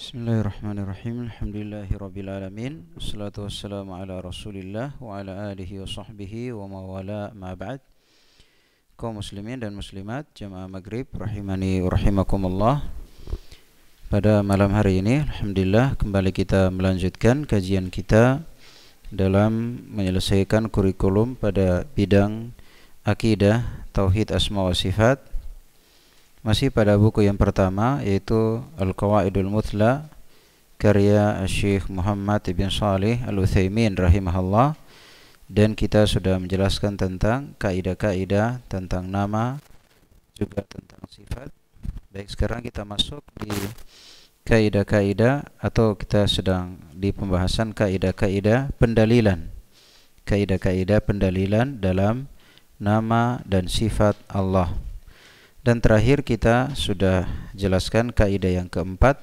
Bismillahirrahmanirrahim. Alhamdulillahirabbil alamin. Wassalatu wassalamu ala Rasulillah wa ala alihi wa sahbihi wa mawala ma ba'd. Kaum muslimin dan muslimat jamaah Maghrib rahimani wa rahimakumullah. Pada malam hari ini alhamdulillah kembali kita melanjutkan kajian kita dalam menyelesaikan kurikulum pada bidang akidah, tauhid, asma wa sifat. Masih pada buku yang pertama, yaitu Al-Qawaidul Muthla karya Syekh Muhammad ibn Shalih Al-Utsaimin rahimahullah. Dan kita sudah menjelaskan tentang kaidah-kaidah tentang nama, juga tentang sifat. Baik, sekarang kita masuk di kaidah-kaidah, atau kita sedang di pembahasan kaidah-kaidah pendalilan. Kaidah-kaidah pendalilan dalam nama dan sifat Allah. Dan terakhir kita sudah jelaskan kaidah yang keempat,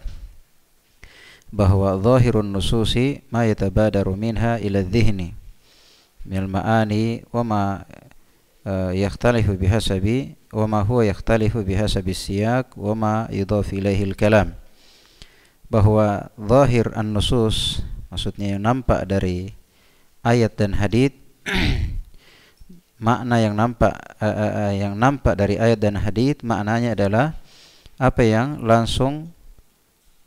bahwa zahirun nususi ma yatabadaru minha ila dhihni minal ma'ani wa ma yakhtalifu bihasabi wa ma huwa yakhtalifu bihasabi siyaq wa ma yudhaf ilaihi al-kalam. Bahwa zahir an-nusus, maksudnya yang nampak dari ayat dan hadits, makna yang nampak dari ayat dan hadits, maknanya adalah apa yang langsung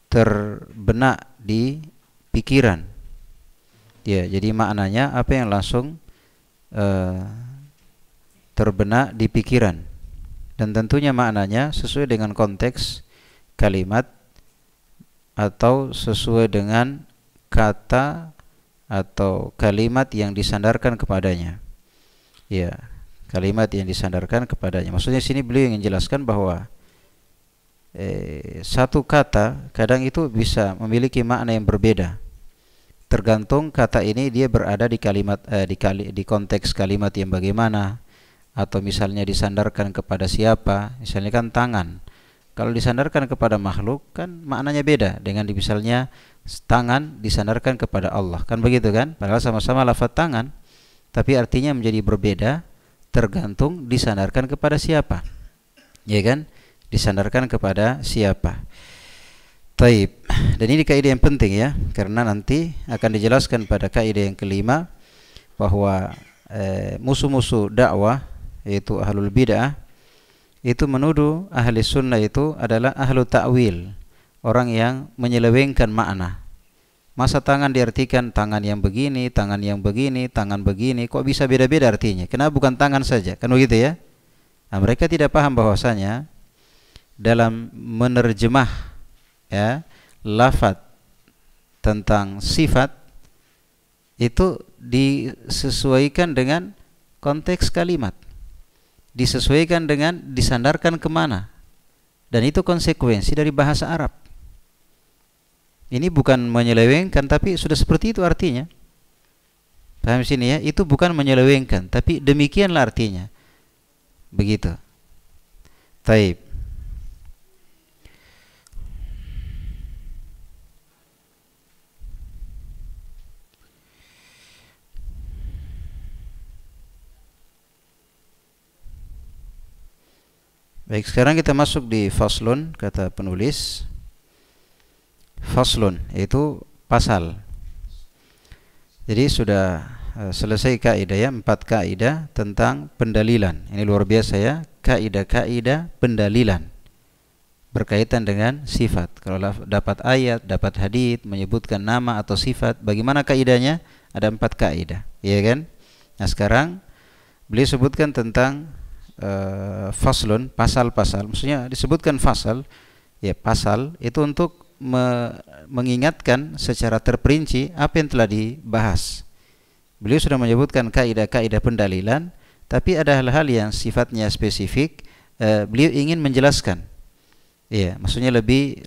terbenak di pikiran. Ya, jadi maknanya apa yang langsung terbenak di pikiran. Dan tentunya maknanya sesuai dengan konteks kalimat atau sesuai dengan kata atau kalimat yang disandarkan kepadanya. Ya, kalimat yang disandarkan kepadanya. Maksudnya sini beliau ingin jelaskan bahwa satu kata kadang itu bisa memiliki makna yang berbeda, tergantung kata ini dia berada di kalimat di konteks kalimat yang bagaimana, atau misalnya disandarkan kepada siapa. Misalnya kan tangan, kalau disandarkan kepada makhluk kan maknanya beda dengan misalnya tangan disandarkan kepada Allah, kan begitu kan? Padahal sama-sama lafaz tangan, tapi artinya menjadi berbeda tergantung disandarkan kepada siapa. Ya kan? Disandarkan kepada siapa. Taib. Dan ini kaidah yang penting ya, karena nanti akan dijelaskan pada kaidah yang kelima bahwa musuh-musuh dakwah, yaitu ahlul bid'ah, itu menuduh ahli sunnah itu adalah ahlu ta'wil, orang yang menyelewengkan makna. Masa tangan diartikan tangan yang begini, tangan yang begini, tangan begini, kok bisa beda-beda artinya? Kenapa bukan tangan saja? Kan begitu ya? Nah, mereka tidak paham bahwasanya dalam menerjemah ya lafaz tentang sifat itu disesuaikan dengan konteks kalimat, disesuaikan dengan disandarkan kemana, dan itu konsekuensi dari bahasa Arab. Ini bukan menyelewengkan, tapi sudah seperti itu artinya. Paham sini ya? Itu bukan menyelewengkan, tapi demikianlah artinya. Begitu. Taib. Baik, sekarang kita masuk di faslun, kata penulis. Faslun itu pasal. Jadi sudah selesai kaidah ya, 4 kaidah tentang pendalilan. Ini luar biasa ya, kaidah-kaidah pendalilan berkaitan dengan sifat. Kalau dapat ayat, dapat hadits menyebutkan nama atau sifat, bagaimana kaidahnya? Ada 4 kaidah, ya kan? Nah, sekarang beliau sebutkan tentang faslun, pasal-pasal. Maksudnya disebutkan fasal, ya pasal itu untuk mengingatkan secara terperinci apa yang telah dibahas. Beliau sudah menyebutkan kaidah-kaidah pendalilan, tapi ada hal-hal yang sifatnya spesifik, beliau ingin menjelaskan. Ya, maksudnya lebih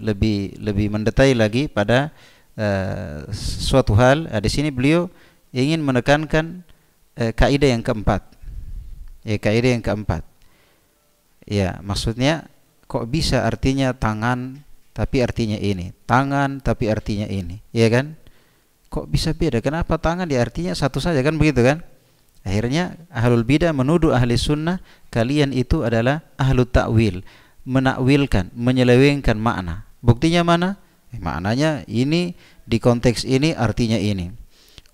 mendetail lagi pada suatu hal. Di sini beliau ingin menekankan kaidah yang keempat. Ya, kaidah yang keempat. Ya, maksudnya kok bisa artinya tangan tapi artinya ini, tangan tapi artinya ini, ya kan? Kok bisa beda? Kenapa tangan di artinya satu saja, kan begitu kan? Akhirnya ahlul bidah menuduh ahli sunnah, kalian itu adalah ahlu ta'wil, menakwilkan, menyelewengkan makna. Buktinya mana? Maknanya ini di konteks ini artinya ini.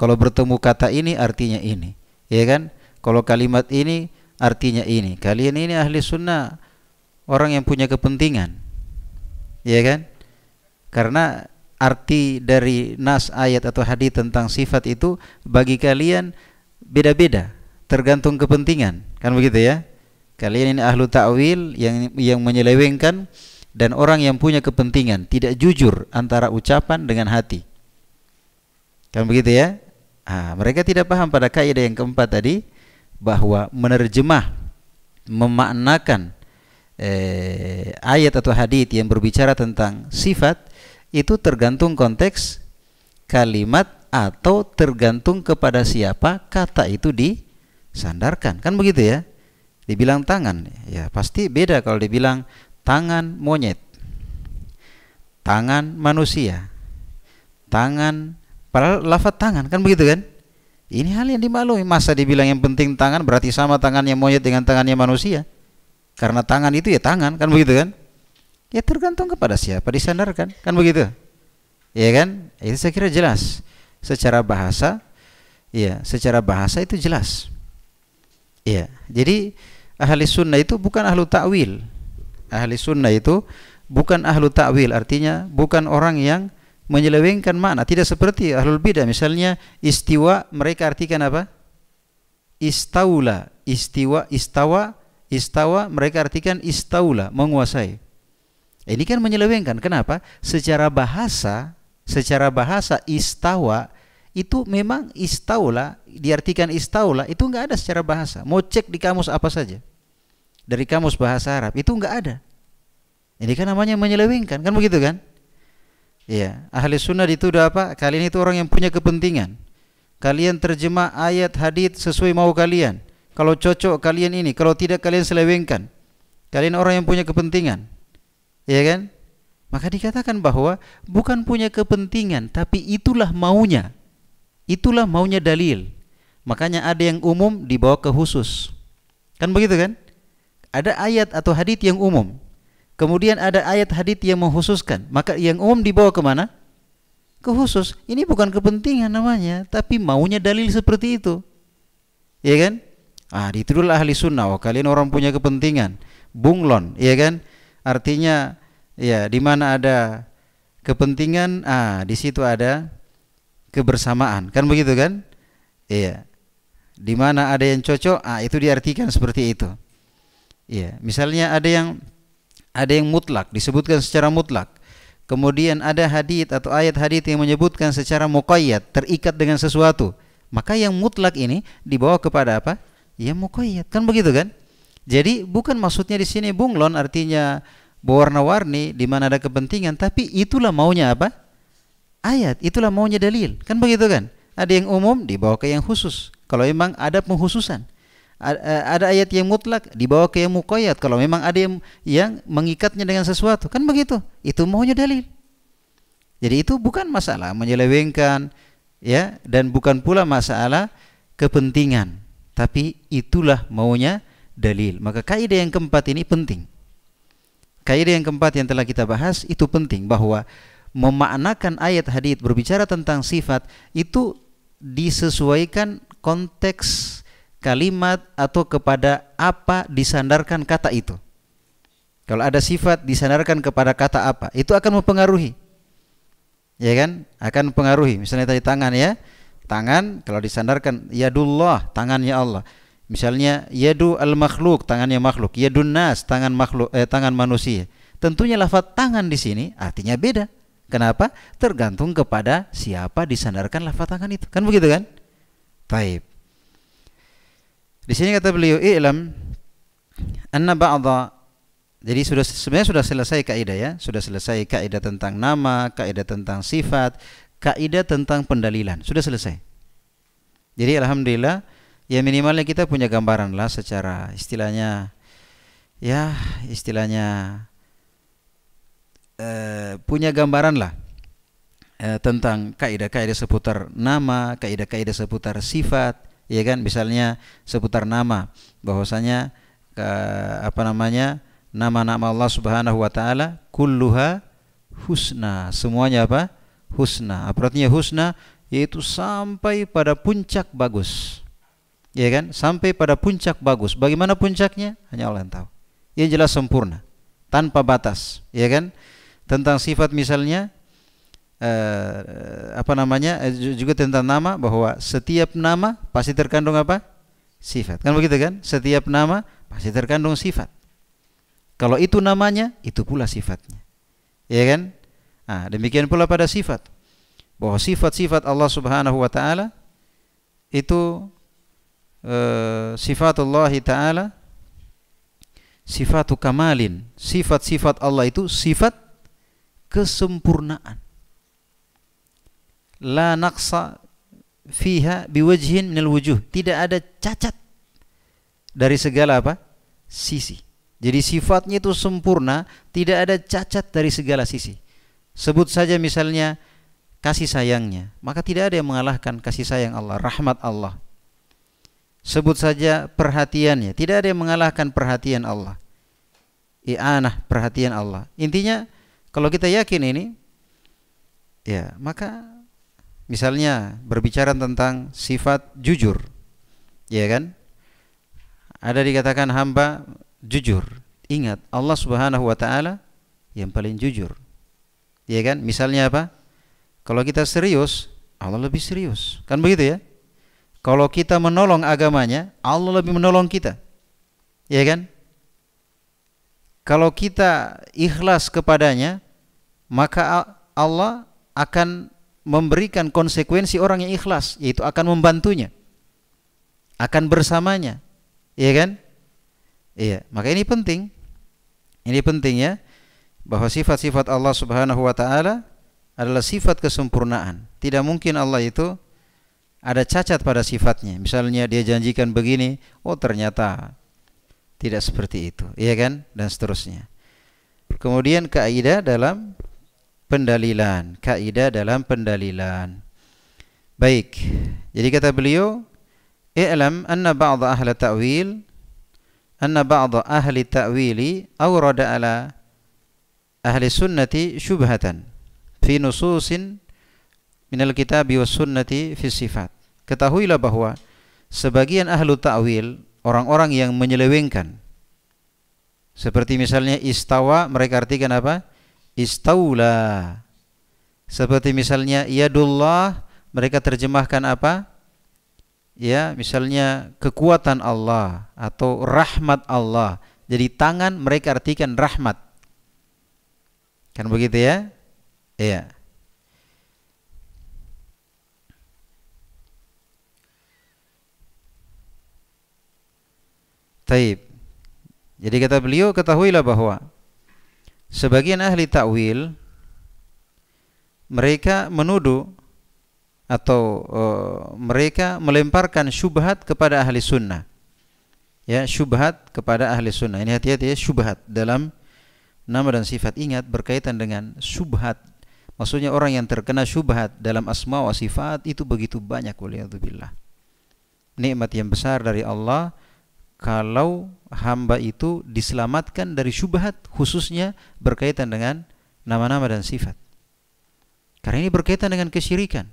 Kalau bertemu kata ini artinya ini, ya kan? Kalau kalimat ini artinya ini. Kalian ini ahli sunnah, orang yang punya kepentingan, ya kan? Karena arti dari nas ayat atau hadis tentang sifat itu bagi kalian beda-beda, tergantung kepentingan, kan begitu ya? Kalian ini ahlu ta'wil yang menyelewengkan, dan orang yang punya kepentingan, tidak jujur antara ucapan dengan hati, kan begitu ya? Mereka tidak paham pada kaidah yang keempat tadi, bahwa menerjemah, memaknakan ayat atau hadis yang berbicara tentang sifat itu tergantung konteks kalimat atau tergantung kepada siapa kata itu disandarkan, kan begitu ya? Dibilang tangan, ya pasti beda kalau dibilang tangan monyet, tangan manusia, tangan, padahal lafaz tangan, kan begitu kan? Ini hal yang dimaklumi. Masa dibilang yang penting tangan berarti sama tangannya monyet dengan tangannya manusia? Karena tangan itu ya tangan, kan begitu kan? Ya tergantung kepada siapa disandarkan, kan begitu? Ya kan? Itu saya kira jelas. Secara bahasa, ya, secara bahasa itu jelas. Ya, jadi ahli sunnah itu bukan ahlu ta'wil. Ahli sunnah itu bukan ahlu ta'wil, artinya bukan orang yang menyelewengkan makna. Tidak seperti ahlul bidah, misalnya istiwa mereka artikan apa? Istaula, istiwa, istawa mereka artikan istaula, menguasai. Ini kan menyelewengkan. Kenapa? Secara bahasa istawa itu memang istaula, diartikan istaula itu enggak ada secara bahasa. Mau cek di kamus apa saja, dari kamus bahasa Arab itu enggak ada. Ini kan namanya menyelewengkan, kan begitu kan? Iya, ahli sunnah dituduh apa? Kalian itu orang yang punya kepentingan. Kalian terjemah ayat hadits sesuai mau kalian. Kalau cocok kalian ini, kalau tidak kalian selewengkan. Kalian orang yang punya kepentingan, ya kan? Maka dikatakan bahwa bukan punya kepentingan, tapi itulah maunya. Itulah maunya dalil. Makanya ada yang umum dibawa ke khusus, kan begitu kan? Ada ayat atau hadits yang umum, kemudian ada ayat hadits yang mengkhususkan. Maka yang umum dibawa kemana? Ke khusus. Ini bukan kepentingan namanya, tapi maunya dalil seperti itu, ya kan? Dituduhlah ahli sunnah, kalian orang punya kepentingan, bunglon, ya kan? Artinya ya, di mana ada kepentingan, di situ ada kebersamaan, kan begitu kan? Iya. Di mana ada yang cocok, itu diartikan seperti itu. Iya, misalnya ada yang mutlak, disebutkan secara mutlak. Kemudian ada hadits atau ayat hadits yang menyebutkan secara muqayyad, terikat dengan sesuatu. Maka yang mutlak ini dibawa kepada apa? Ya muqayyad, kan begitu kan? Jadi bukan maksudnya di sini bunglon artinya berwarna-warni di mana ada kepentingan, tapi itulah maunya apa? Ayat, itulah maunya dalil, kan begitu kan? Ada yang umum dibawa ke yang khusus kalau memang ada pengkhususan. Ada ayat yang mutlak dibawa ke yang muqayyad kalau memang ada yang mengikatnya dengan sesuatu, kan begitu? Itu maunya dalil. Jadi itu bukan masalah menyelewengkan, ya, dan bukan pula masalah kepentingan, tapi itulah maunya dalil. Maka kaidah yang keempat ini penting. Kaidah yang keempat yang telah kita bahas itu penting, bahwa memaknakan ayat hadits berbicara tentang sifat itu disesuaikan konteks kalimat atau kepada apa disandarkan kata itu. Kalau ada sifat disandarkan kepada kata apa, itu akan mempengaruhi, ya kan? Akan mempengaruhi. Misalnya tadi tangan, ya, tangan kalau disandarkan yadullah, tangannya Allah. Misalnya yadu al-makhluk, tangannya makhluk, yadun nas, tangan makhluk, tangan manusia. Tentunya lafaz tangan di sini artinya beda. Kenapa? Tergantung kepada siapa disandarkan lafaz tangan itu, kan begitu kan? Baik. Di sini kata beliau, i'lam anna ba'dha. Jadi sebenarnya sudah selesai kaidah, ya, sudah selesai kaidah tentang nama, kaidah tentang sifat, kaidah tentang pendalilan, sudah selesai. Jadi alhamdulillah, ya minimalnya kita punya gambaran lah secara istilahnya, ya istilahnya punya gambaran lah tentang kaidah-kaidah seputar nama, kaidah-kaidah seputar sifat, ya kan? Misalnya seputar nama, bahwasanya nama-nama Allah Subhanahu wa taala kulluha husna. Semuanya apa? Husna. Apa artinya husna? Yaitu sampai pada puncak bagus. Ya kan? Sampai pada puncak bagus. Bagaimana puncaknya? Hanya Allah yang tahu. Yang jelas sempurna, tanpa batas, ya kan? Tentang sifat misalnya juga tentang nama, bahwa setiap nama pasti terkandung apa? Sifat. Kan begitu kan? Setiap nama pasti terkandung sifat. Kalau itu namanya, itu pula sifatnya. Ya kan? Nah, demikian pula pada sifat. Bahwa sifat-sifat Allah Subhanahu wa taala itu sifatullah taala sifatu kamalin. Sifat-sifat Allah itu sifat kesempurnaan. La naqsa fiha biwajhin minal wujuh. Tidak ada cacat dari segala apa? Sisi. Jadi sifatnya itu sempurna, tidak ada cacat dari segala sisi. Sebut saja misalnya kasih sayangnya, maka tidak ada yang mengalahkan kasih sayang Allah, rahmat Allah. Sebut saja perhatiannya, tidak ada yang mengalahkan perhatian Allah. I'anah, perhatian Allah. Intinya kalau kita yakin ini, ya, maka misalnya berbicara tentang sifat jujur, ya kan? Ada dikatakan hamba jujur. Ingat, Allah Subhanahu wa taala yang paling jujur. Ya kan? Misalnya apa? Kalau kita serius, Allah lebih serius. Kan begitu ya? Kalau kita menolong agamanya, Allah lebih menolong kita. Ya kan? Kalau kita ikhlas kepadanya, maka Allah akan memberikan konsekuensi orang yang ikhlas, yaitu akan membantunya, akan bersamanya. Iya kan? Iya, maka ini penting. Ini penting ya, bahwa sifat-sifat Allah Subhanahu wa taala adalah sifat kesempurnaan. Tidak mungkin Allah itu ada cacat pada sifatnya. Misalnya dia janjikan begini, oh ternyata tidak seperti itu, iya kan? Dan seterusnya. Kemudian kaidah dalam pendalilan. Kaidah dalam pendalilan. Baik. Jadi kata beliau, "I'lam anna ba'd ahli ta'wil ta'wili awrada ala ahli sunnati syubhatan fi nususin minal kitabi was sunnati fi sifat." Ketahuilah bahwa sebagian ahlu ta'wil, orang-orang yang menyelewengkan, seperti misalnya istawa, mereka artikan apa? Istaula. Seperti misalnya yadullah, mereka terjemahkan apa? Ya, misalnya kekuatan Allah atau rahmat Allah. Jadi tangan mereka artikan rahmat. Kan begitu ya? Iya. Taib. Jadi kata beliau, ketahuilah bahwa sebagian ahli ta'wil mereka menuduh atau mereka melemparkan syubhat kepada ahli sunnah. Ya, syubhat kepada ahli sunnah. Ini hati-hati ya, syubhat dalam nama dan sifat. Ingat, berkaitan dengan syubhat. Maksudnya orang yang terkena syubhat dalam asma wa sifat itu begitu banyak, waliyadzubillah. Nikmat yang besar dari Allah kalau hamba itu diselamatkan dari syubhat, khususnya berkaitan dengan nama-nama dan sifat. Karena ini berkaitan dengan kesyirikan.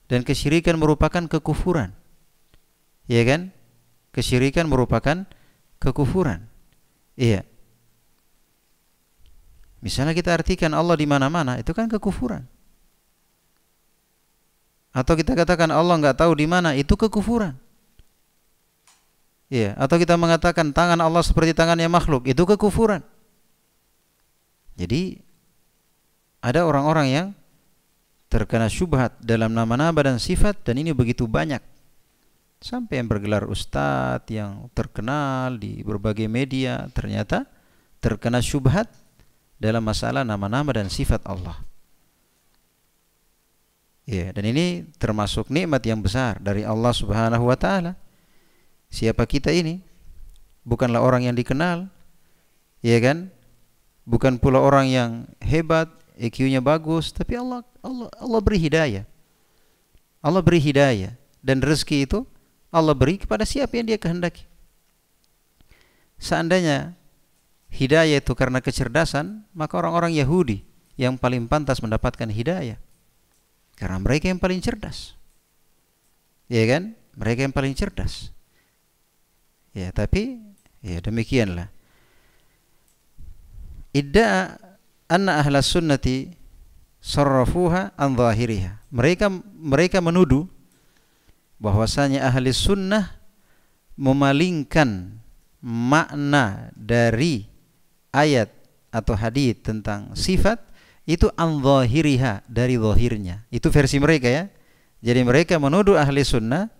Dan kesyirikan merupakan kekufuran. Iya kan? Kesyirikan merupakan kekufuran. Iya. Misalnya kita artikan Allah di mana-mana, itu kan kekufuran. Atau kita katakan Allah enggak tahu di mana, itu kekufuran. Iya, atau kita mengatakan tangan Allah seperti tangannya makhluk, itu kekufuran. Jadi ada orang-orang yang terkena syubhat dalam nama-nama dan sifat, dan ini begitu banyak. Sampai yang bergelar ustadz yang terkenal di berbagai media ternyata terkena syubhat dalam masalah nama-nama dan sifat Allah. Ya, dan ini termasuk nikmat yang besar dari Allah Subhanahu wa taala. Siapa kita ini? Bukanlah orang yang dikenal, ya kan? Bukan pula orang yang hebat, IQ-nya bagus, tapi Allah beri hidayah. Allah beri hidayah, dan rezeki itu Allah beri kepada siapa yang Dia kehendaki. Seandainya hidayah itu karena kecerdasan, maka orang-orang Yahudi yang paling pantas mendapatkan hidayah. Karena mereka yang paling cerdas. Ya kan? Mereka yang paling cerdas. Ya, tapi ya demikianlah. Idda'a anna ahlas sunnati sarrafuha an zahiriha. Mereka menuduh bahwasanya ahli sunnah memalingkan makna dari ayat atau hadis tentang sifat itu an zahiriha, dari zahirnya. Itu versi mereka ya. Jadi mereka menuduh ahli sunnah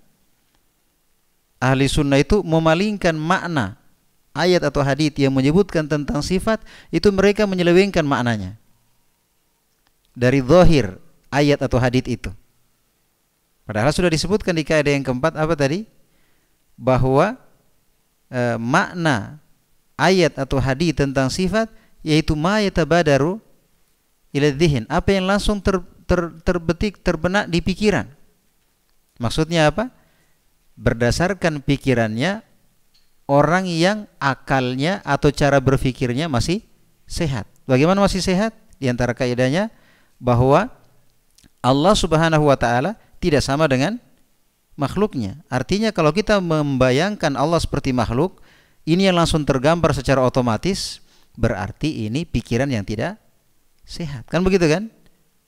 itu memalingkan makna ayat atau hadis yang menyebutkan tentang sifat, itu mereka menyelewengkan maknanya dari zahir ayat atau hadis itu. Padahal sudah disebutkan di kaidah yang keempat apa tadi? Bahwa makna ayat atau hadis tentang sifat yaitu ma yatabadaru ila dzihn, apa yang langsung terbetik, terbenak di pikiran. Maksudnya apa? Berdasarkan pikirannya orang yang akalnya atau cara berpikirnya masih sehat. Bagaimana masih sehat? Di antara kaidahnya bahwa Allah Subhanahu wa taala tidak sama dengan makhluknya. Artinya kalau kita membayangkan Allah seperti makhluk, ini yang langsung tergambar secara otomatis, berarti ini pikiran yang tidak sehat. Kan begitu kan?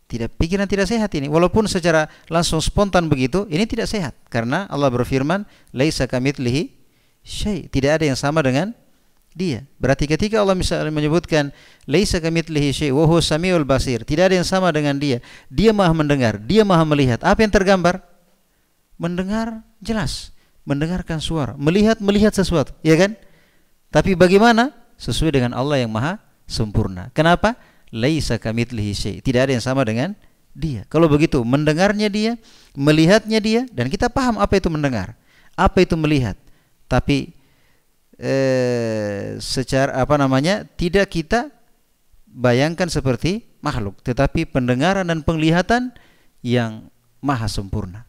Pikiran tidak sehat ini. Walaupun secara langsung spontan begitu, ini tidak sehat. Karena Allah berfirman, laisa kamitslihi syai', tidak ada yang sama dengan dia. Berarti ketika Allah misalnya menyebutkan laisa kamitslihi syai' wa huwas samiul basir, tidak ada yang sama dengan dia. Dia Maha mendengar, dia Maha melihat. Apa yang tergambar? Mendengar jelas, mendengarkan suara, melihat sesuatu, ya kan? Tapi bagaimana? Sesuai dengan Allah yang Maha sempurna. Kenapa? Laisa kamitslihi syai', tidak ada yang sama dengan dia. Kalau begitu, mendengarnya dia, melihatnya dia, dan kita paham apa itu mendengar, apa itu melihat. Tapi secara tidak kita bayangkan seperti makhluk, tetapi pendengaran dan penglihatan yang maha sempurna,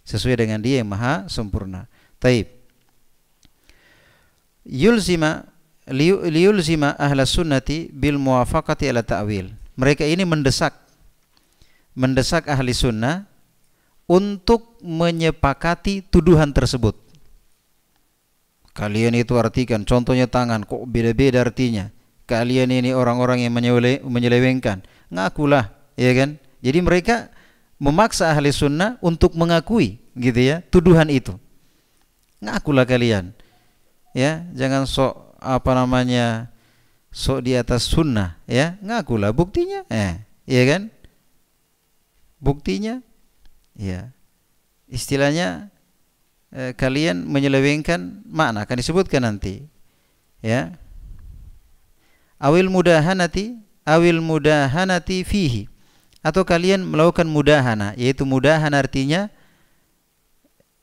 sesuai dengan dia yang maha sempurna. Taib. Liyulzima ahlas sunnati bil muwafaqati ala ta'wil. Mereka ini mendesak ahli sunnah untuk menyepakati tuduhan tersebut. Kalian itu artikan, contohnya tangan, kok beda-beda artinya. Kalian ini orang-orang yang menyelewengkan. Ngakulah, ya kan? Jadi mereka memaksa ahli sunnah untuk mengakui, gitu ya, tuduhan itu. Ngakulah kalian, ya, jangan sok sok di atas sunnah, ya, ngakulah, buktinya, ya kan? Buktinya, ya, istilahnya kalian menyelewengkan makna, akan disebutkan nanti, ya. Awil mudahanati fihi, atau kalian melakukan mudahana, yaitu mudahana artinya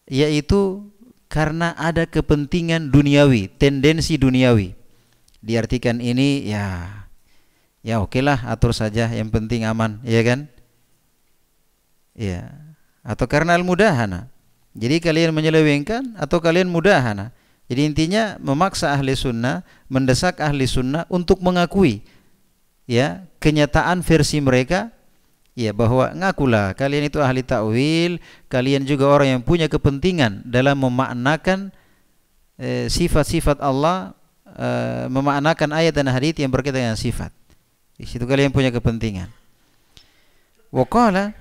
yaitu karena ada kepentingan duniawi, tendensi duniawi. Diartikan ini ya okelah, atur saja, yang penting aman, ya kan? Ya. Atau karena al-mudahana. Jadi kalian menyelewengkan atau kalian mudahana. Jadi intinya memaksa ahli sunnah, mendesak ahli sunnah untuk mengakui, ya, kenyataan versi mereka, ya, bahwa ngakulah kalian itu ahli ta'wil, kalian juga orang yang punya kepentingan dalam memaknakan sifat-sifat Allah, memaknakan ayat dan hadits yang berkaitan dengan sifat. Di situ kalian punya kepentingan. Waqala,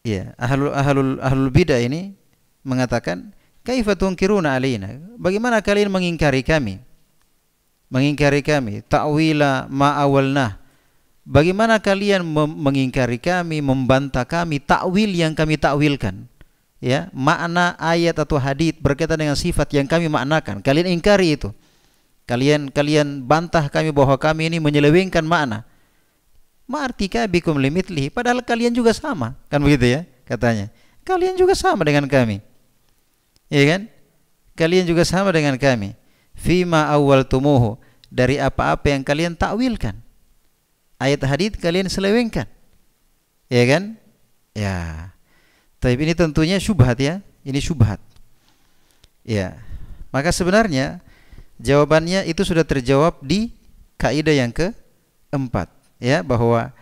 ya, ahlul bidah ini mengatakan, kaifa tunkiruna alaina? Bagaimana kalian mengingkari kami? Mengingkari kami, ta'wila ma awalna. Bagaimana kalian mengingkari kami, membantah kami takwil yang kami takwilkan, ya, makna ayat atau hadits berkaitan dengan sifat yang kami maknakan. Kalian ingkari itu. Kalian bantah kami bahwa kami ini menyelewengkan makna. Ma'artika bikum limitlihi, padahal kalian juga sama, kan begitu ya katanya. Kalian juga sama dengan kami, ya kan? Kalian juga sama dengan kami. Fima awwaltumuhu, dari apa-apa yang kalian takwilkan. Ayat hadits kalian selewengkan, ya kan? Ya. Tapi ini tentunya syubhat, ya. Ini syubhat. Ya. Maka sebenarnya jawabannya itu sudah terjawab di kaidah yang keempat. 4, ya, bahwa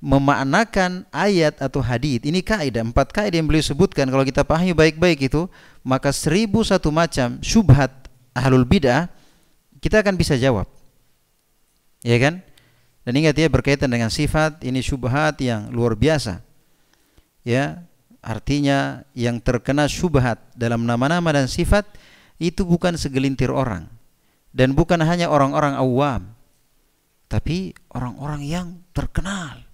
memaknakan ayat atau hadits ini kaidah, 4 kaidah yang beliau sebutkan. Kalau kita pahami baik-baik itu, maka 1001 macam syubhat ahlul bidah kita akan bisa jawab, ya kan? Dan ingat ya, berkaitan dengan sifat ini syubhat yang luar biasa, ya. Artinya yang terkena syubhat dalam nama-nama dan sifat itu bukan segelintir orang, dan bukan hanya orang-orang awam, tapi orang-orang yang terkenal,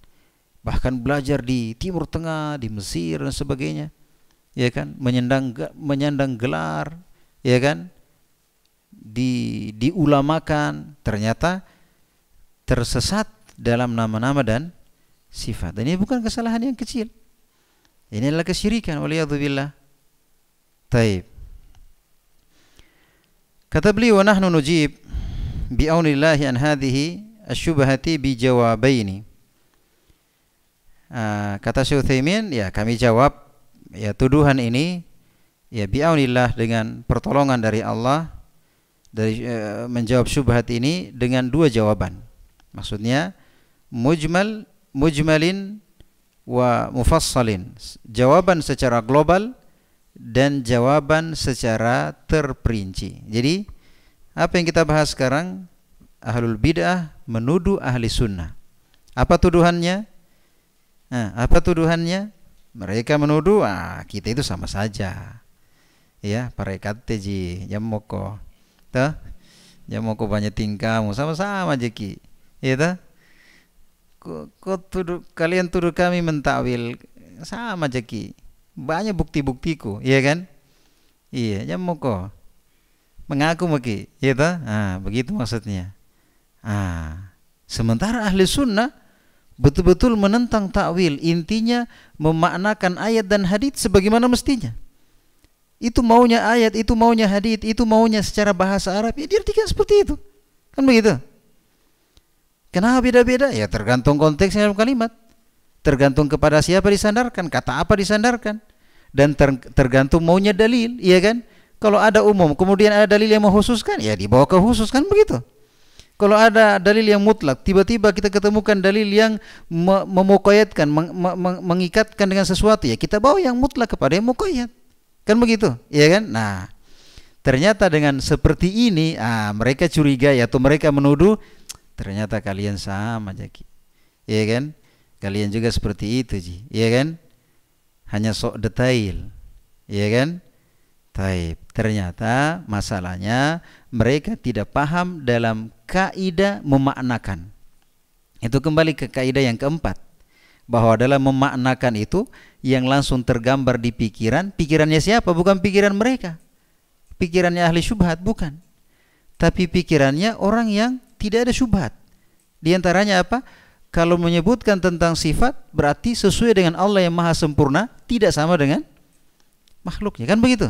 bahkan belajar di Timur Tengah, di Mesir dan sebagainya, ya kan, menyandang gelar, ya kan, diulamakan, ternyata tersesat dalam nama-nama dan sifat. Dan ini bukan kesalahan yang kecil, ini adalah kesyirikan, waliyadzubillah. Taib. Kata beliau, wa nahnu nujib bi'aunillahi an hadhihi asyubhati bijawabaini. Kata Syekh Utsaimin, ya kami jawab ya tuduhan ini ya bi'aunillah, dengan pertolongan dari Allah, dari menjawab syubhat ini dengan 2 jawaban. Maksudnya mujmalin wa mufassalin, jawaban secara global dan jawaban secara terperinci. Jadi apa yang kita bahas sekarang, ahlul bid'ah menuduh ahli sunnah. Apa tuduhannya? Apa tuduhannya? Mereka menuduh kita itu sama saja, ya, parekat teji jamoko, toh jamoko banyak tingkahmu, sama-sama aja ki, ya toh. Kalian tuduh kami mentakwil, sama aja ki, banyak bukti-buktiku, iya kan? Iya, jamoko mengaku maki, ya toh. Begitu maksudnya. Sementara ahli sunnah betul-betul menentang takwil, intinya memaknakan ayat dan hadits sebagaimana mestinya. Itu maunya ayat, itu maunya hadits, itu maunya secara bahasa Arab, ya diartikan seperti itu, kan begitu. Kenapa beda-beda? Ya tergantung konteksnya dalam kalimat, tergantung kepada siapa disandarkan, kata apa disandarkan, dan tergantung maunya dalil, iya kan? Kalau ada umum, kemudian ada dalil yang mengkhususkan, ya dibawa ke khusus, kan begitu. Kalau ada dalil yang mutlak, tiba-tiba kita ketemukan dalil yang memuqayyadkan, mengikatkan dengan sesuatu, ya kita bawa yang mutlak kepada yang muqayyad, kan begitu, iya kan? Nah, ternyata dengan seperti ini, mereka curiga, ya, atau mereka menuduh, ternyata kalian sama Jaki, iya kan? Kalian juga seperti itu Ji, iya kan? Hanya sok detail, iya kan? Taib. Ternyata masalahnya mereka tidak paham dalam kaidah memaknakan. Itu kembali ke kaidah yang keempat, bahwa dalam memaknakan itu yang langsung tergambar di pikiran, pikirannya siapa? Bukan pikiran mereka, pikirannya ahli syubhat, bukan, tapi pikirannya orang yang tidak ada syubhat. Di antaranya apa? Kalau menyebutkan tentang sifat, berarti sesuai dengan Allah yang maha sempurna, tidak sama dengan makhluknya, kan begitu?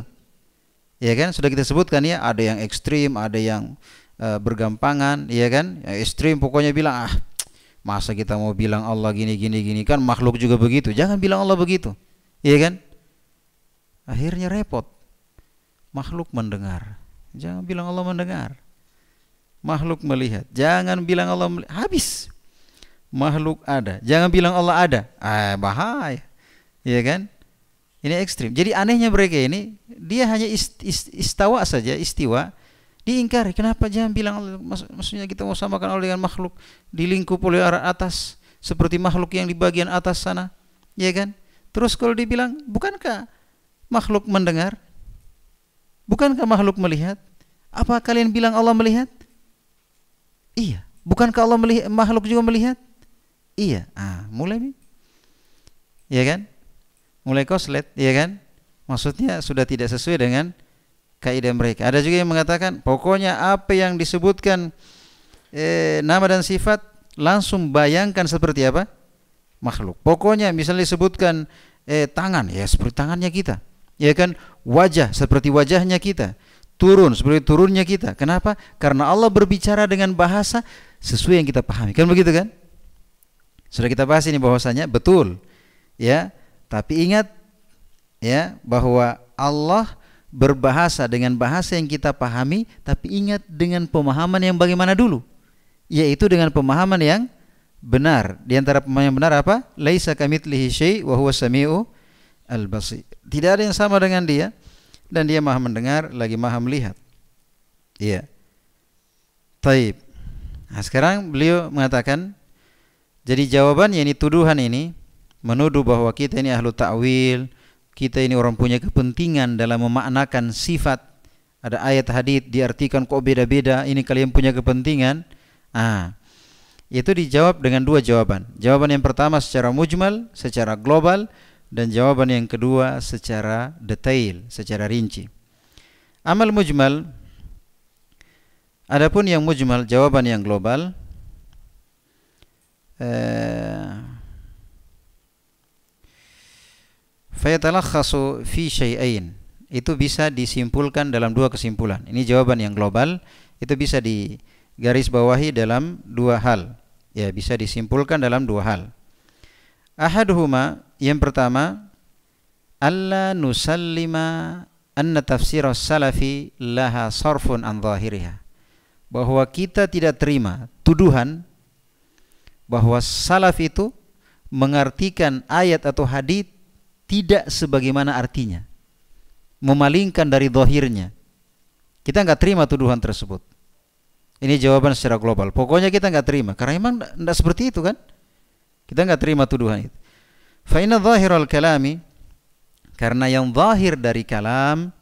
Ya kan, sudah kita sebutkan ya, ada yang ekstrim, ada yang bergampangan, ya kan? Yang ekstrim pokoknya bilang, masa kita mau bilang Allah gini, kan makhluk juga begitu, jangan bilang Allah begitu, ya kan? Akhirnya repot. Makhluk mendengar, jangan bilang Allah mendengar. Makhluk melihat, jangan bilang Allah melihat. Habis. Makhluk ada, jangan bilang Allah ada. Bahaya, ya kan? Ini ekstrim. Jadi anehnya mereka ini, dia hanya istawa saja, istiwa, diingkari. Kenapa jangan bilang Allah? Maksudnya kita mau samakan Allah dengan makhluk, dilingkup oleh arah atas, seperti makhluk yang di bagian atas sana, ya kan? Terus kalau dibilang, bukankah makhluk mendengar? Bukankah makhluk melihat? Apa kalian bilang Allah melihat? Iya. Bukankah Allah melihat, makhluk juga melihat? Iya. Mulai nih, ya kan? Mulai koslet, ya kan? Maksudnya sudah tidak sesuai dengan kaidah mereka. Ada juga yang mengatakan, pokoknya apa yang disebutkan nama dan sifat, langsung bayangkan seperti apa? Makhluk. Pokoknya misalnya disebutkan tangan, ya seperti tangannya kita, ya kan? Wajah seperti wajahnya kita, turun seperti turunnya kita. Kenapa? Karena Allah berbicara dengan bahasa sesuai yang kita pahami, kan begitu kan? Sudah kita bahas ini bahwasanya betul, ya. Tapi ingat, ya, bahwa Allah berbahasa dengan bahasa yang kita pahami, tapi ingat dengan pemahaman yang bagaimana dulu, yaitu dengan pemahaman yang benar. Di antara pemahaman yang benar apa? Laisa kamitslihi syai' wa huwa samiu al-basir. Tidak ada yang sama dengan dia, dan dia maha mendengar lagi maha melihat. Iya. Taib. Nah, sekarang beliau mengatakan, jadi jawabannya ini, tuduhan ini menuduh bahwa kita ini ahlu ta'wil, kita ini orang punya kepentingan dalam memaknakan sifat. Ada ayat hadits diartikan kok beda-beda, ini kalian punya kepentingan. Itu dijawab dengan dua jawaban. Jawaban yang pertama secara mujmal, secara global, dan jawaban yang kedua secara detail, secara rinci. Amal mujmal, adapun yang mujmal, jawaban yang global, fayatalakhasu fi syai'ain, itu bisa disimpulkan dalam dua kesimpulan. Ini jawaban yang global, itu bisa digaris bawahi dalam dua hal. Ya, bisa disimpulkan dalam dua hal. Ahaduhuma, yang pertama, alla nusallima anna tafsir as-salafi laha sarfun an zahiriha. Bahwa kita tidak terima tuduhan bahwa salaf itu mengartikan ayat atau hadits tidak sebagaimana artinya, memalingkan dari zahirnya. Kita enggak terima tuduhan tersebut. Ini jawaban secara global. Pokoknya kita enggak terima, karena memang enggak seperti itu kan. Kita enggak terima tuduhan itu. Fa inna zahiral kalami, karena yang zahir dari kalam,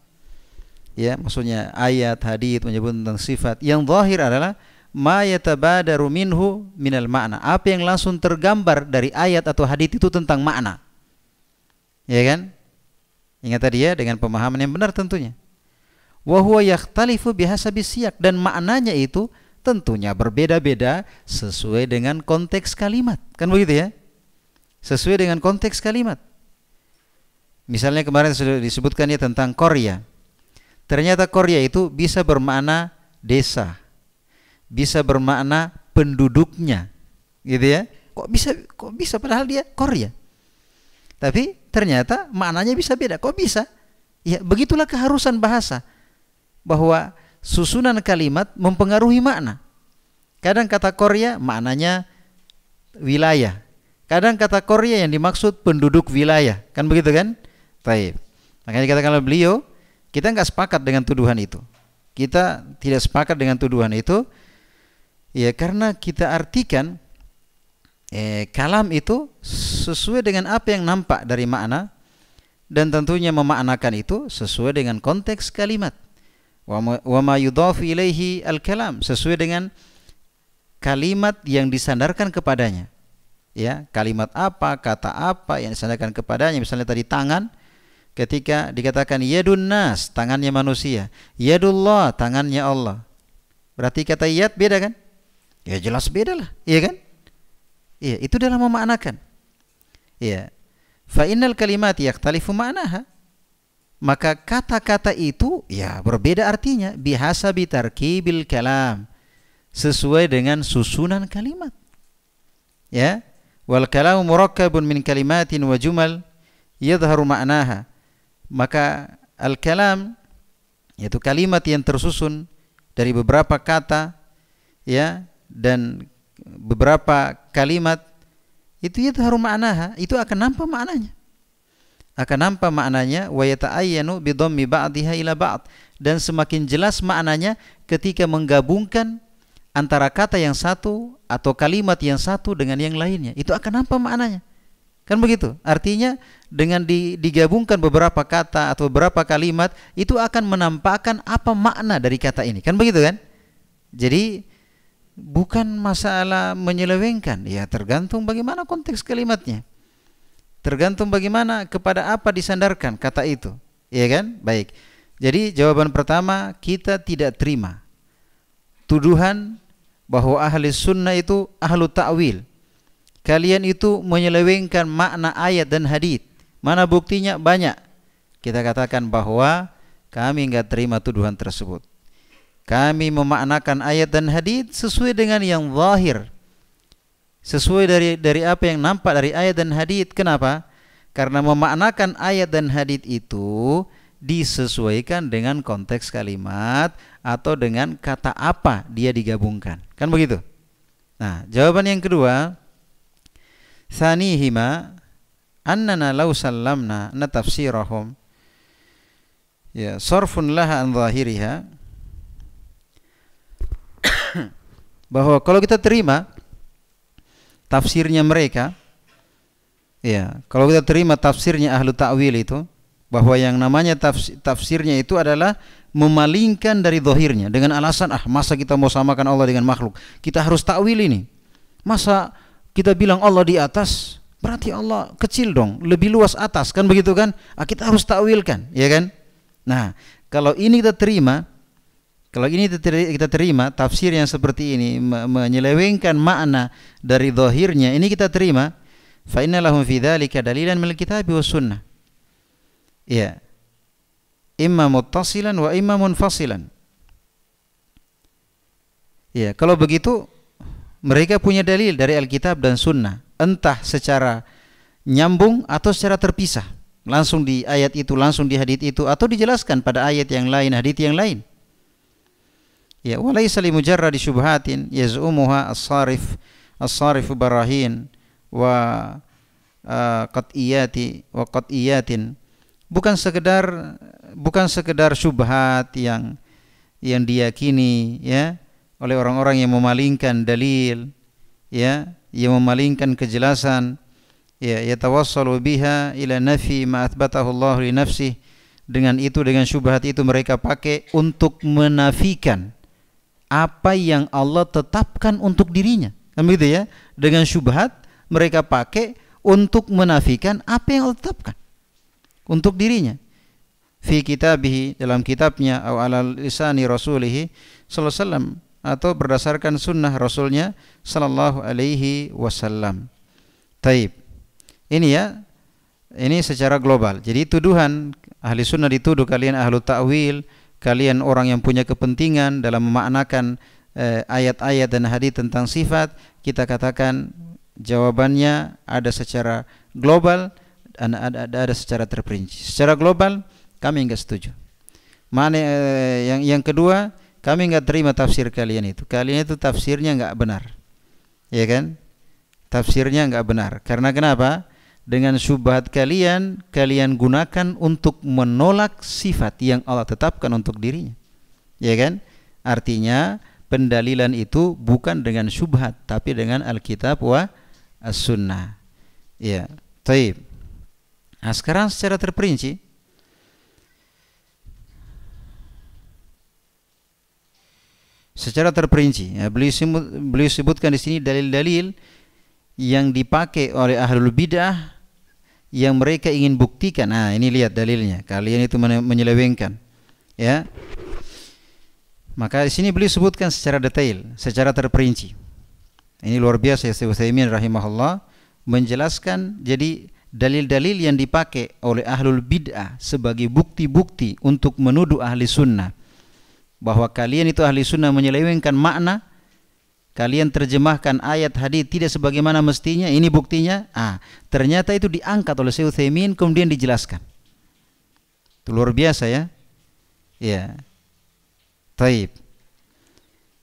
ya maksudnya ayat hadits menyebut tentang sifat, yang zahir adalah ma yatabadaru minhu minal makna, apa yang langsung tergambar dari ayat atau hadits itu tentang makna. Ya kan? Ingat tadi ya, dengan pemahaman yang benar tentunya. Wa huwa yakhtalifu bihasabi siyaq, dan maknanya itu tentunya berbeda-beda sesuai dengan konteks kalimat. Kan begitu ya? Sesuai dengan konteks kalimat. Misalnya kemarin sudah disebutkan ya tentang Korea. Ternyata Korea itu bisa bermakna desa, bisa bermakna penduduknya, gitu ya. Kok bisa padahal dia Korea. Tapi ternyata maknanya bisa beda. Kok bisa? Ya, begitulah keharusan bahasa, bahwa susunan kalimat mempengaruhi makna. Kadang kata Korea maknanya wilayah, kadang kata Korea yang dimaksud penduduk wilayah. Kan begitu kan? Baik. Makanya dikatakan oleh beliau, kita enggak sepakat dengan tuduhan itu. Kita tidak sepakat dengan tuduhan itu, ya karena kita artikan kalam itu sesuai dengan apa yang nampak dari makna, dan tentunya memaknakan itu sesuai dengan konteks kalimat. Wa ma yudhafu ilaihi al-kalam, sesuai dengan kalimat yang disandarkan kepadanya. Ya, kalimat apa, kata apa yang disandarkan kepadanya. Misalnya tadi tangan, ketika dikatakan yadun nas, tangannya manusia, yadullah, tangannya Allah. Berarti kata yad beda kan? Ya jelas beda lah, iya kan? Iya, itu dalam memaknakan. Iya. Fa innal kalimati yakhtalifu ma'naha. Maka kata-kata itu ya berbeda artinya bihasabi tarkibil kalam, sesuai dengan susunan kalimat. Ya. Wal kalamu murakkabun min kalimatin wa jumal yadhharu ma'naha. Maka al-kalam, yaitu kalimat yang tersusun dari beberapa kata, ya, dan beberapa kalimat, itu yadhharu ma'naha, itu akan nampak maknanya. Akan nampak maknanya, wa yata'ayyanu bi dhammi ba'dihha ila ba'd, dan semakin jelas maknanya ketika menggabungkan antara kata yang satu atau kalimat yang satu dengan yang lainnya. Itu akan nampak maknanya. Kan begitu? Artinya dengan digabungkan beberapa kata atau beberapa kalimat, itu akan menampakkan apa makna dari kata ini. Kan begitu kan? Jadi bukan masalah menyelewengkan, ya tergantung bagaimana konteks kalimatnya. Tergantung bagaimana, kepada apa disandarkan kata itu. Iya kan? Baik. Jadi jawaban pertama, kita tidak terima tuduhan bahwa ahli sunnah itu ahlu ta'wil. Kalian itu menyelewengkan makna ayat dan hadits. Mana buktinya? Banyak. Kita katakan bahwa kami enggak terima tuduhan tersebut. Kami memaknakan ayat dan hadits sesuai dengan yang zahir, sesuai dari apa yang nampak dari ayat dan hadits. Kenapa? Karena memaknakan ayat dan hadits itu disesuaikan dengan konteks kalimat atau dengan kata apa dia digabungkan. Kan begitu? Nah, jawaban yang kedua, tsanihima annana law sallamna na tafsirahum ya sarfun laha an zahiriha, bahwa kalau kita terima tafsirnya mereka, ya, kalau kita terima tafsirnya ahlu ta'wil itu, bahwa yang namanya tafsirnya itu adalah memalingkan dari zahirnya dengan alasan, masa kita mau samakan Allah dengan makhluk, kita harus ta'wil ini. Masa kita bilang Allah di atas, berarti Allah kecil dong, lebih luas atas, kan begitu kan? Kita harus ta'wilkan, ya kan? Nah, kalau ini kita terima, kita terima tafsir yang seperti ini menyelewengkan makna dari zahirnya, ini kita terima, fa inna lahum fi dzalika dalilan minal kitabi was sunnah. Ya. Imma muttasilan wa imma munfasilan. Ya, kalau begitu mereka punya dalil dari Alkitab dan Sunnah, entah secara nyambung atau secara terpisah, langsung di ayat itu, langsung di hadits itu, atau dijelaskan pada ayat yang lain, hadits yang lain. Ya, walaysa li mujarradi syubhatin yaz'umuha as-sarif barahin wa qat'iyatin. Bukan sekedar syubhat yang diyakini, ya, oleh orang-orang yang memalingkan dalil, ya, yang memalingkan kejelasan, ya, yatawassalu biha ila nafi ma athbatahu Allah li nafsih. Dengan syubhat itu mereka pakai untuk menafikan apa yang Allah tetapkan untuk dirinya. Kan begitu ya? Dengan syubhat mereka pakai untuk menafikan apa yang Allah tetapkan untuk dirinya. Fi kitabihi, dalam kitabnya, atau ala lisani rasulihi sallallahu alaihi wasallam, atau berdasarkan sunnah rasulnya sallallahu alaihi wasallam. Taib. Ini ya, ini secara global. Jadi tuduhan ahli sunnah dituduh kalian ahlu ta'wil, kalian orang yang punya kepentingan dalam memaknakan ayat-ayat dan hadis tentang sifat, kita katakan jawabannya ada secara global dan ada secara terperinci. Secara global kami enggak setuju. Mana yang kedua, kami enggak terima tafsir kalian itu. Kalian itu tafsirnya enggak benar. Ya kan? Tafsirnya enggak benar. Karena kenapa? Dengan syubhat kalian gunakan untuk menolak sifat yang Allah tetapkan untuk dirinya. Ya kan? Artinya pendalilan itu bukan dengan syubhat, tapi dengan Alkitab wa As-Sunnah. Ya, taib. Nah, sekarang secara terperinci, ya, beliau sebutkan di sini dalil-dalil yang dipakai oleh ahlul bidah yang mereka ingin buktikan. Nah, ini lihat dalilnya. Kalian itu menyelewengkan, ya. Maka di sini beliau sebutkan secara detail, secara terperinci. Ini luar biasa, Syekh Utsaimin rahimahullah menjelaskan. Jadi dalil-dalil yang dipakai oleh ahlul bid'ah sebagai bukti-bukti untuk menuduh ahli sunnah bahwa kalian itu ahli sunnah menyelewengkan makna, kalian terjemahkan ayat hadis tidak sebagaimana mestinya. Ini buktinya. Ternyata itu diangkat oleh Syekh Utsaimin kemudian dijelaskan. Itu luar biasa, ya. Ya. Taib.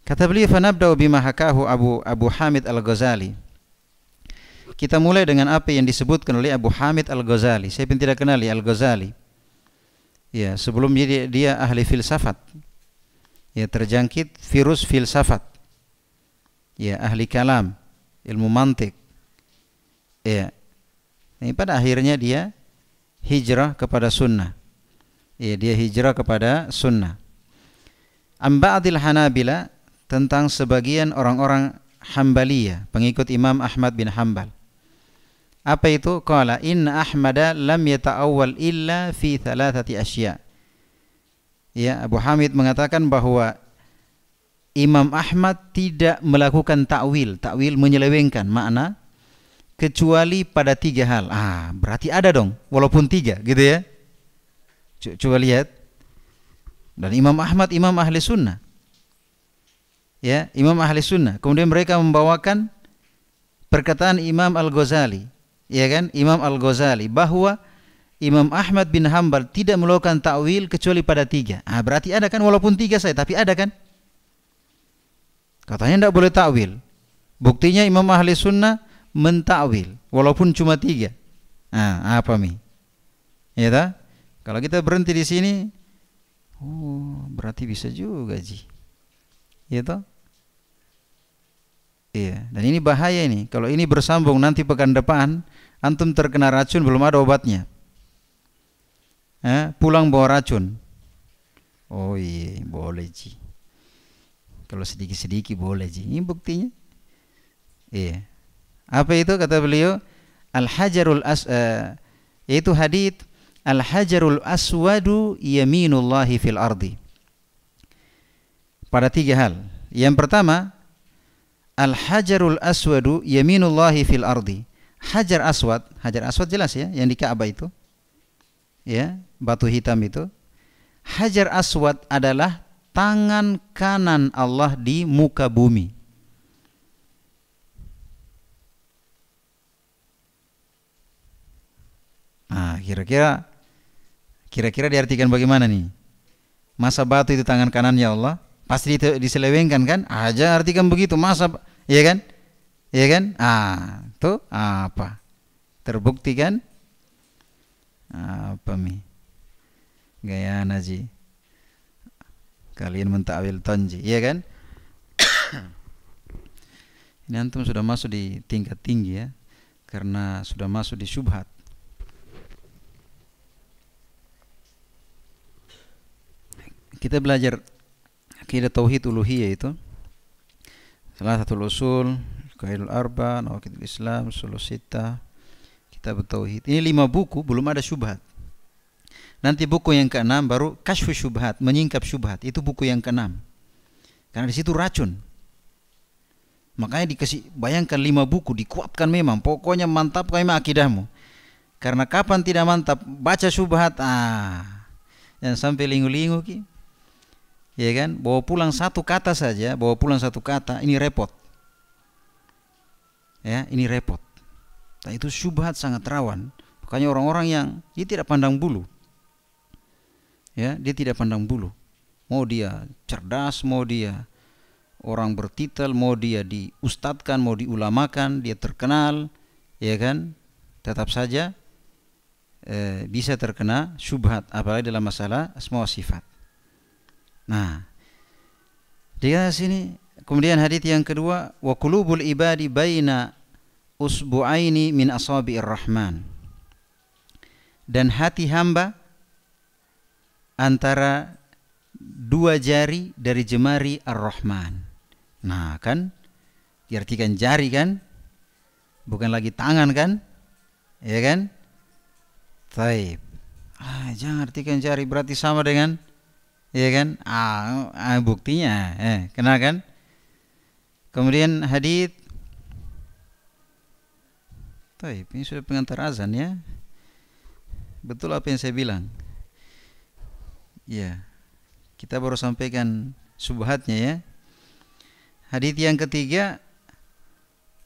Kata beliau, "Fanabda'u bima hakahu Abu Hamid Al-Ghazali." Kita mulai dengan apa yang disebutkan oleh Abu Hamid Al-Ghazali. Saya pun tidak kenal Al-Ghazali. Ya, sebelumnya dia ahli filsafat. Ya, terjangkit virus filsafat. Ya, ahli kalam, ilmu mantik. Ya. Ini pada akhirnya dia hijrah kepada sunnah. Ya, dia hijrah kepada sunnah. Ba'dil Hanabila, tentang sebagian orang-orang Hambaliyah, pengikut Imam Ahmad bin Hanbal. Apa itu? Qala inna Ahmada lam yata'awwal illa fi thalathati asya. Ya, Abu Hamid mengatakan bahwa Imam Ahmad tidak melakukan ta'wil menyelewengkan makna kecuali pada 3 hal. Berarti ada dong, walaupun 3, gitu ya. Coba lihat. Dan Imam Ahmad imam ahli sunnah. Ya, imam ahli sunnah. Kemudian mereka membawakan perkataan Imam Al-Ghazali, ya kan? Imam Al-Ghazali bahwa Imam Ahmad bin Hanbal tidak melakukan ta'wil kecuali pada 3. Berarti ada kan, walaupun 3 saja, tapi ada kan? Katanya tidak boleh ta'wil. Buktinya Imam Ahli Sunnah mentakwil walaupun cuma 3. Nah, apa mi? Ya tak? Kalau kita berhenti di sini, oh berarti bisa juga ji. Ya tak? Iya. Dan ini bahaya ini. Kalau ini bersambung nanti pekan depan, antum terkena racun belum ada obatnya. Pulang bawa racun. Oh iya, boleh ji. Kalau sedikit-sedikit boleh ji. Ini buktinya. Iya. Apa itu kata beliau? Yaitu hadits Al-hajarul aswadu yaminullahi fil ardi. Pada 3 hal. Yang pertama, Al-hajarul aswadu yaminullahi fil ardi. Hajar aswad jelas ya, yang di Ka'bah itu. Ya, batu hitam itu. Hajar aswad adalah tangan kanan Allah di muka bumi. Nah, kira-kira diartikan bagaimana nih? Masa batu itu tangan kanannya Allah? Pasti diselewengkan kan? Aja artikan begitu, masa, ya kan? Ya kan? Tuh apa? Terbukti kan? Apa mi? Gaya naji. Kalian mentakwil tonji, ya kan? Ini antum sudah masuk di tingkat tinggi ya, karena sudah masuk di syubhat. Kita belajar akidah tauhid uluhiyah itu salah satu usul Qaidul Arba, Nawaqidul Islam, Ushul Sittah, Kitab Tauhid. Ini 5 buku belum ada syubhat. Nanti buku yang ke-6 baru Kasyfu Syubhat, menyingkap syubhat. Itu buku yang ke-6. Karena di situ racun. Makanya dikasih, bayangkan 5 buku dikuatkan memang. Pokoknya mantap memang akidahmu. Karena kapan tidak mantap baca syubhat, yang sampai lingu-lingu ki. Ya kan? Bawa pulang 1 kata saja, ini repot. Ya, ini repot. Nah, itu syubhat sangat rawan. Makanya orang-orang yang dia tidak pandang bulu. Ya, dia tidak pandang bulu. Mau dia cerdas, mau dia orang bertitel, mau dia diustadkan, mau diulamakan, dia terkenal, ya kan? Tetap saja bisa terkena syubhat, apalagi dalam masalah asma wa sifat. Nah, dia sini kemudian hadits yang kedua, wa qulubul ibadi baina usbu'aini min asabi'ir rahman. Dan hati hamba antara 2 jari dari jemari Ar-Rahman. Nah, kan diartikan jari kan? Bukan lagi tangan kan? Ya kan? Taib. Jangan artikan jari berarti sama dengan, ya kan? Buktinya, kenal kan? Kemudian hadits. Taib, ini sudah pengantar azan ya. Betul apa yang saya bilang? Ya. Kita baru sampaikan subhatnya ya. Hadits yang ketiga,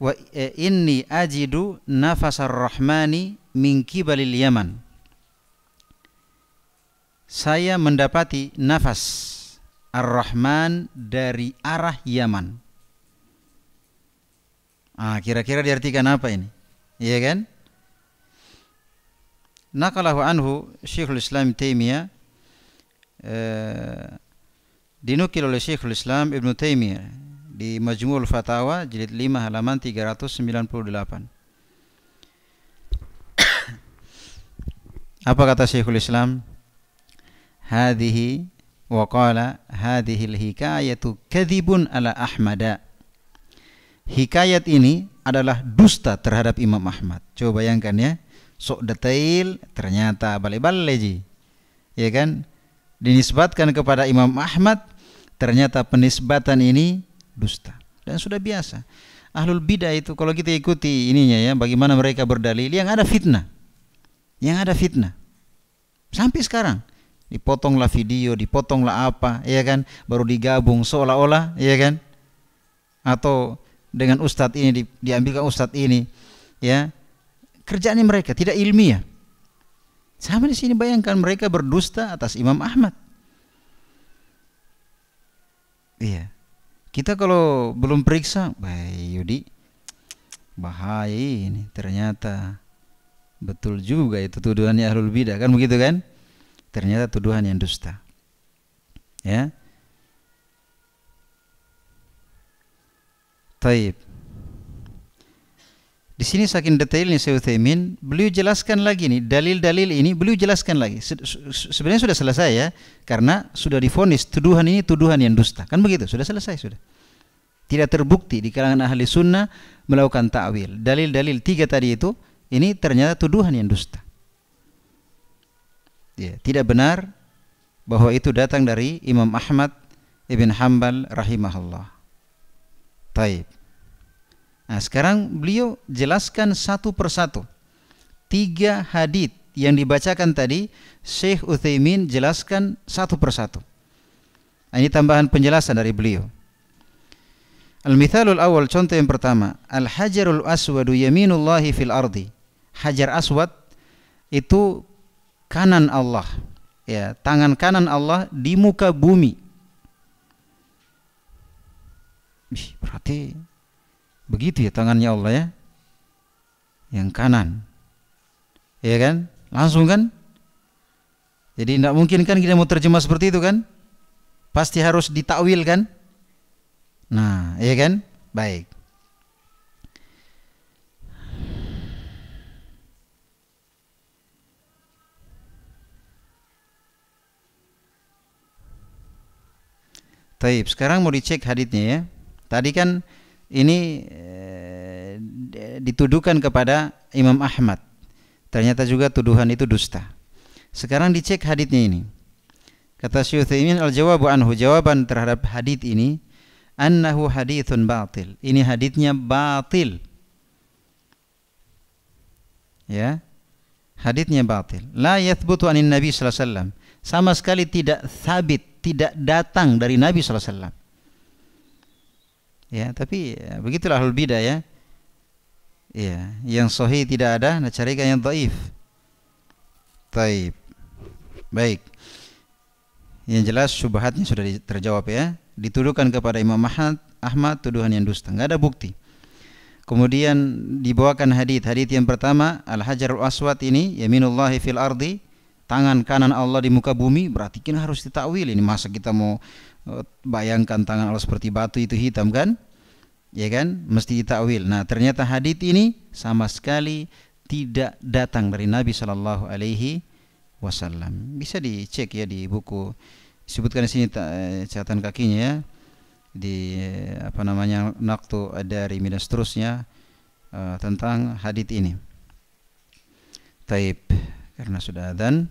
wa inni ajidu nafasar rahmani min kibalil yaman. Saya mendapati nafas ar-Rahman dari arah Yaman. Kira-kira diartikan apa ini? Iya kan? Naqalahu anhu Syekhul Islam Taimiyah, dinukil oleh Syekhul Islam Ibnu Taimiyah di Majmu'ul Fatawa jilid 5 halaman 398. Apa kata Syekhul Islam? Hadhihi wa qala hadhihi al-hikayatu kadhibun ala Ahmada. Hikayat ini adalah dusta terhadap Imam Ahmad. Coba bayangkan ya, sok detail ternyata balik-balik ji. Ya kan? Dinisbatkan kepada Imam Ahmad, ternyata penisbatan ini dusta. Dan sudah biasa. Ahlul bidah itu kalau kita ikuti ininya ya, bagaimana mereka berdalil, yang ada fitnah. Sampai sekarang dipotonglah video, dipotonglah apa, ya kan? Baru digabung seolah-olah, ya kan? Atau dengan ustadz ini diambilkan ustadz ini, ya. Kerjaannya mereka tidak ilmiah. Sama di sini bayangkan mereka berdusta atas Imam Ahmad. Iya. Kita kalau belum periksa, baik Yudi, bahaya ini. Ternyata betul juga itu tuduhannya ahlul bidah, kan begitu kan? Ternyata tuduhan yang dusta. Ya. Taib. Di sini saking detailnya Syekh Utsaimin, beliau jelaskan lagi nih dalil-dalil ini, beliau jelaskan lagi. Sebenarnya sudah selesai ya, karena sudah divonis tuduhan ini tuduhan yang dusta. Kan begitu, sudah selesai sudah. Tidak terbukti di kalangan ahli sunnah melakukan ta'wil. Dalil-dalil 3 tadi itu, ini ternyata tuduhan yang dusta. Ya, tidak benar bahwa itu datang dari Imam Ahmad ibn Hanbal rahimahullah. Taib. Nah, sekarang beliau jelaskan satu persatu. 3 hadits yang dibacakan tadi, Syekh Utsaimin jelaskan satu persatu. Nah, ini tambahan penjelasan dari beliau. Al-mithalul awal, contoh yang pertama, al-hajarul aswadu yaminullahi fil ardi. Hajar aswad itu kanan Allah, ya, tangan kanan Allah di muka bumi. Berarti begitu ya tangannya Allah ya, yang kanan, ya kan? Langsung kan? Jadi tidak mungkin kan kita mau terjemah seperti itu kan? Pasti harus ditakwil kan? Nah, ya kan? Baik. Taib. Sekarang mau dicek haditsnya ya. Tadi kan ini dituduhkan kepada Imam Ahmad. Ternyata juga tuduhan itu dusta. Sekarang dicek haditsnya ini. Kata Syekh Utsaimin, al-jawabu anhu, jawaban terhadap hadits ini, annahu haditsun batil. Ini haditsnya batil. Ya. Haditsnya batil. La yathbutu anin Nabi sallallahu alaihi wasallam. Sama sekali tidak sabit, tidak datang dari Nabi sallallahu alaihi wasallam. Ya, tapi ya, begitulah ahlul bidah ya. Ya, yang sahih tidak ada, nah carikan yang dhaif. Taib. Baik. Yang jelas syubhatnya sudah terjawab ya. Dituduhkan kepada Imam Ahmad tuduhan yang dusta, enggak ada bukti. Kemudian dibawakan hadits yang pertama, al-hajarul aswad ini yaminullahi fil ardi, tangan kanan Allah di muka bumi, berarti kan harus ditakwil. Ini masa kita mau bayangkan tangan Allah seperti batu itu hitam kan? Ya kan? Mesti ditakwil. Nah, ternyata hadits ini sama sekali tidak datang dari Nabi sallallahu alaihi wasallam. Bisa dicek ya di buku, disebutkan di sini catatan kakinya ya. Di apa namanya, Naqtu Ad-Dari dan seterusnya tentang hadits ini. Taib, karena sudah adzan.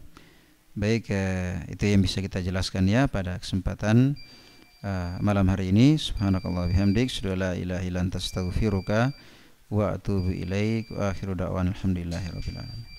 Baik, itu yang bisa kita jelaskan ya pada kesempatan malam hari ini. Subhanakallah bihamdik, asyhadu an la ilaha illa anta astaghfiruka wa atubu ilaik, wa akhiru da'wana alhamdulillahirabbil alamin.